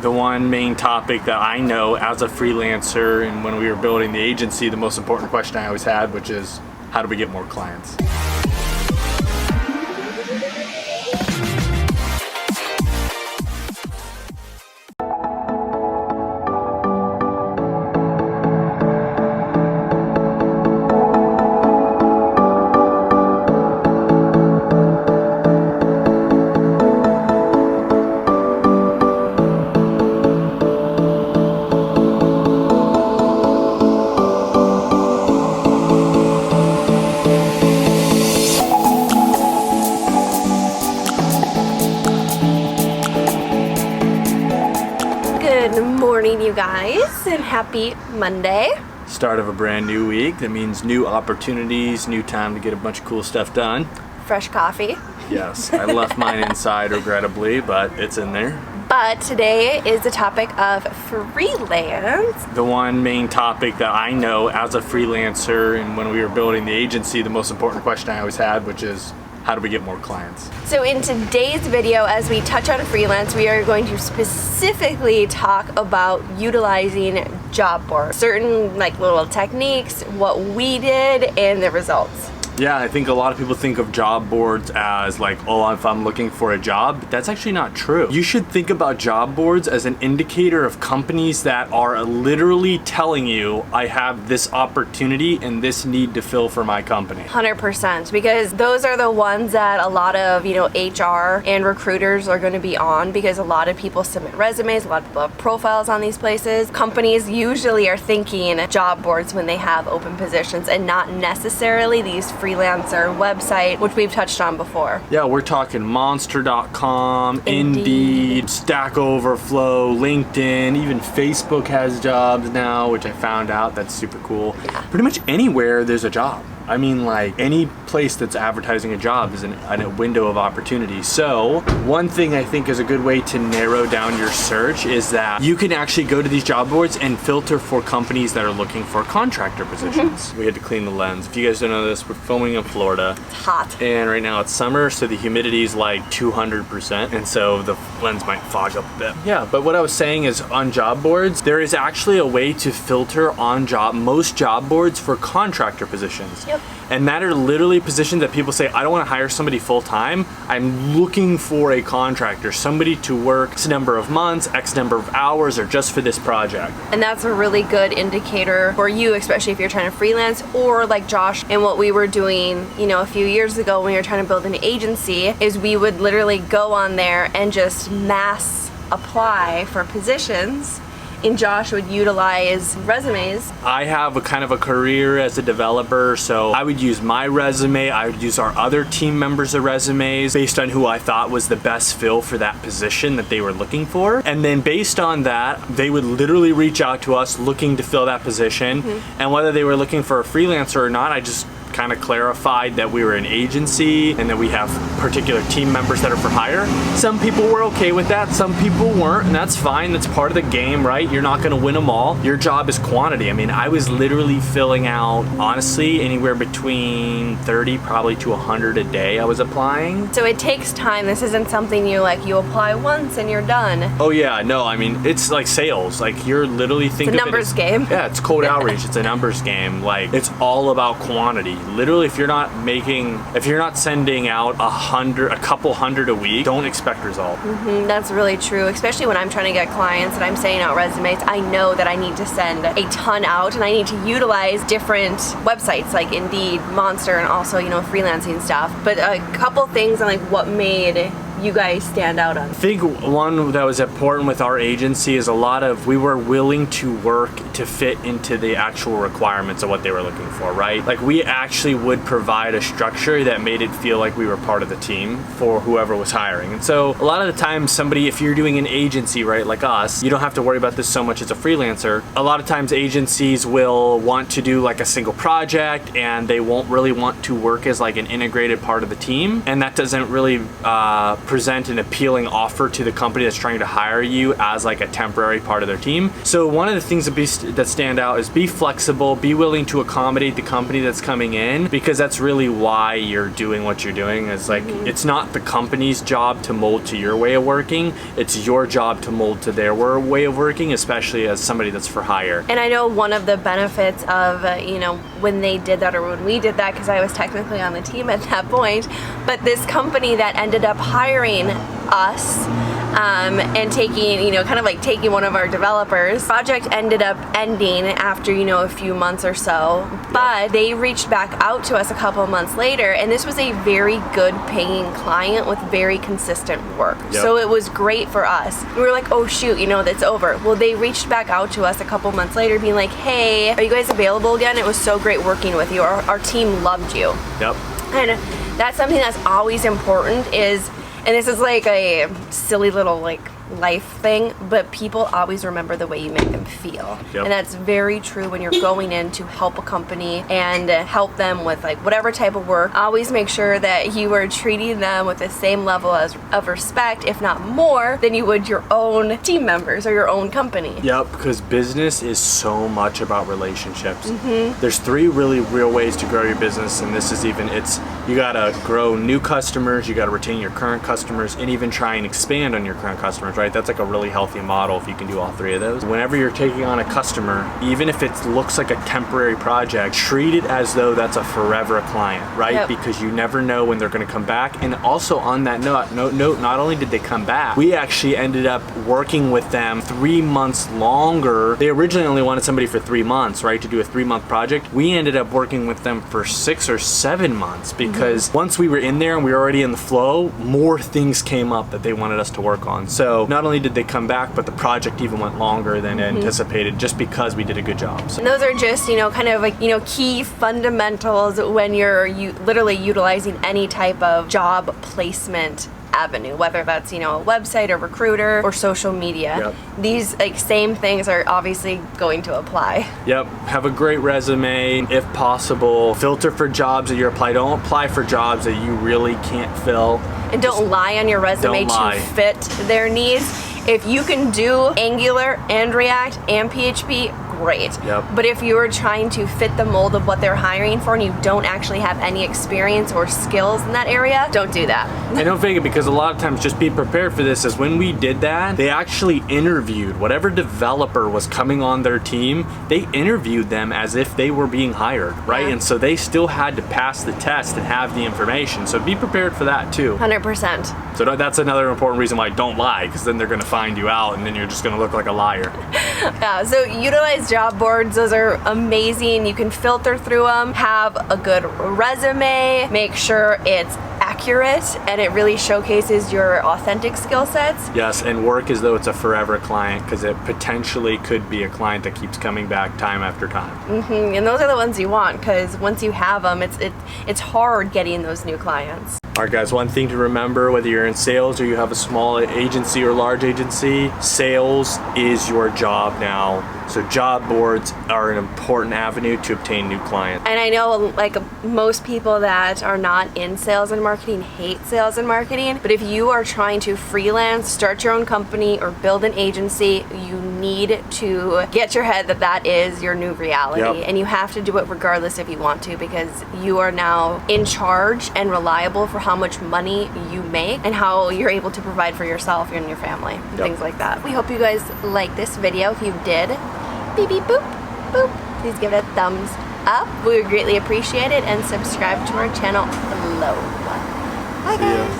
The one main topic that I know as a freelancer and when we were building the agency, the most important question I always had, which is, how do we get more clients? Good morning, you guys, and happy Monday. Start of a brand new week. That means new opportunities, new time to get a bunch of cool stuff done. Fresh coffee. Yes, I left mine inside regrettably, but it's in there. But today is the topic of freelance. The one main topic that I know as a freelancer and when we were building the agency, the most important question I always had, which is, how do we get more clients? So in today's video, as we touch on freelance, we are going to specifically talk about utilizing job boards, certain like little techniques, what we did, and the results. Yeah, I think a lot of people think of job boards as like, oh, if I'm looking for a job, but that's actually not true. You should think about job boards as an indicator of companies that are literally telling you, I have this opportunity and this need to fill for my company. 100%, because those are the ones that a lot of, HR and recruiters are going to be on, because a lot of people submit resumes, a lot of people have profiles on these places. Companies usually are thinking job boards when they have open positions and not necessarily these freelancer website, which we've touched on before. Yeah, we're talking monster.com, Indeed, Stack Overflow, LinkedIn, even Facebook has jobs now, which I found out. That's super cool. Yeah. Pretty much anywhere there's a job. I mean, like any place that's advertising a job is a window of opportunity. So one thing I think is a good way to narrow down your search is that you can actually go to these job boards and filter for companies that are looking for contractor positions. We had to clean the lens. If you guys don't know this, we're filming in Florida. It's hot. And right now it's summer, so the humidity is like 200%. And so the lens might fog up a bit. Yeah, but what I was saying is on job boards, there is actually a way to filter on most job boards for contractor positions. Yep. And that are literally positions that people say, I don't want to hire somebody full time. I'm looking for a contractor, somebody to work X number of months, X number of hours, or just for this project. And that's a really good indicator for you, especially if you're trying to freelance, or like Josh and what we were doing, a few years ago when we were trying to build an agency, is we would literally go on there and just mass apply for positions. And Josh would utilize resumes. I have a kind of a career as a developer, so I would use my resume, I would use our other team members' resumes based on who I thought was the best fill for that position that they were looking for. And then based on that, they would literally reach out to us looking to fill that position. And whether they were looking for a freelancer or not, I just kind of clarified that we were an agency and that we have particular team members that are for hire. Some people were okay with that, some people weren't, and that's fine. That's part of the game, right? You're not going to win them all. Your job is quantity. I mean, I was literally filling out, honestly, anywhere between 30 probably to 100 a day I was applying. So it takes time. This isn't something you apply once and you're done. Oh yeah, no, I mean, it's like sales. Like you're literally thinking it's a numbers game. Yeah, it's cold outreach. It's a numbers game. Like it's all about quantity. Literally, if you're not sending out a couple hundred a week, don't expect result. That's really true, especially when I'm trying to get clients and I'm sending out resumes. I know that I need to send a ton out and I need to utilize different websites like Indeed, Monster, and also, freelancing stuff. But a couple things on like what made you guys stand out on? I think one that was important with our agency is we were willing to work to fit into the actual requirements of what they were looking for, right? Like we actually would provide a structure that made it feel like we were part of the team for whoever was hiring. And so a lot of the time if you're doing an agency, right, like us, you don't have to worry about this so much as a freelancer. A lot of times agencies will want to do like a single project and they won't really want to work as like an integrated part of the team. And that doesn't really present an appealing offer to the company that's trying to hire you as like a temporary part of their team. So one of the things that stand out is be flexible, be willing to accommodate the company that's coming in, because that's really why you're doing what you're doing. It's like, it's not the company's job to mold to your way of working, it's your job to mold to their way of working, especially as somebody that's for hire. And I know one of the benefits of, when they did that, or when we did that, because I was technically on the team at that point, but this company that ended up hiring us and taking, kind of like taking one of our developers, project ended up ending after, a few months or so, but they reached back out to us a couple of months later, and this was a very good paying client with very consistent work. So it was great for us. We were like, oh shoot, that's over. Well, they reached back out to us a couple months later being like, hey, are you guys available again? It was so great working with you. Our team loved you. And that's something that's always important is, and this is like a silly little life thing, but people always remember the way you make them feel. And that's very true when you're going in to help a company and help them with whatever type of work. Always make sure that you are treating them with the same level of respect, if not more, than you would your own team members or your own company. Because business is so much about relationships. There's 3 really real ways to grow your business, and this is you gotta grow new customers, you gotta retain your current customers, and even try and expand on your current customers, right? That's like a really healthy model if you can do all 3 of those. Whenever you're taking on a customer, even if it looks like a temporary project, treat it as though that's a forever client, right? Because you never know when they're gonna come back. And also on that note, not only did they come back, we actually ended up working with them 3 months longer. They originally only wanted somebody for 3 months, right? To do a 3-month project. We ended up working with them for 6 or 7 months because once we were in there and we were already in the flow, more things came up that they wanted us to work on. So not only did they come back, but the project even went longer than anticipated just because we did a good job. So. And those are just, kind of key fundamentals when you're literally utilizing any type of job placement avenue, whether that's, a website or recruiter or social media. These same things are obviously going to apply. Have a great resume. If possible, filter for jobs that you apply. Don't apply for jobs that you really can't fill. And don't lie on your resume to fit their needs. If you can do Angular and React and PHP, great. But if you're trying to fit the mold of what they're hiring for and you don't actually have any experience or skills in that area, don't do that. And don't fake it, because a lot of times, just be prepared for this, is when we did that, they actually interviewed whatever developer was coming on their team, they interviewed them as if they were being hired, right? And so they still had to pass the test and have the information. So be prepared for that too. 100%. So that's another important reason why don't lie, because then they're gonna find you out and then you're just gonna look like a liar. So utilize job boards. Those are amazing. You can filter through them, have a good resume, make sure it's accurate and it really showcases your authentic skill sets. Yes, and work as though it's a forever client, because it potentially could be a client that keeps coming back time after time. And those are the ones you want, because once you have them, it's hard getting those new clients. All right, guys, one thing to remember, whether you're in sales or you have a small agency or large agency, sales is your job now. So job boards are an important avenue to obtain new clients. And I know most people that are not in sales and marketing hate sales and marketing, but if you are trying to freelance, start your own company, or build an agency, you need to get your head that is your new reality. And you have to do it regardless if you want to, because you are now in charge and reliable for how much money you make and how you're able to provide for yourself and your family and things like that. We hope you guys liked this video. If you did, beep beep boop boop, please give it a thumbs up. We would greatly appreciate it, and subscribe to our channel below. Bye guys.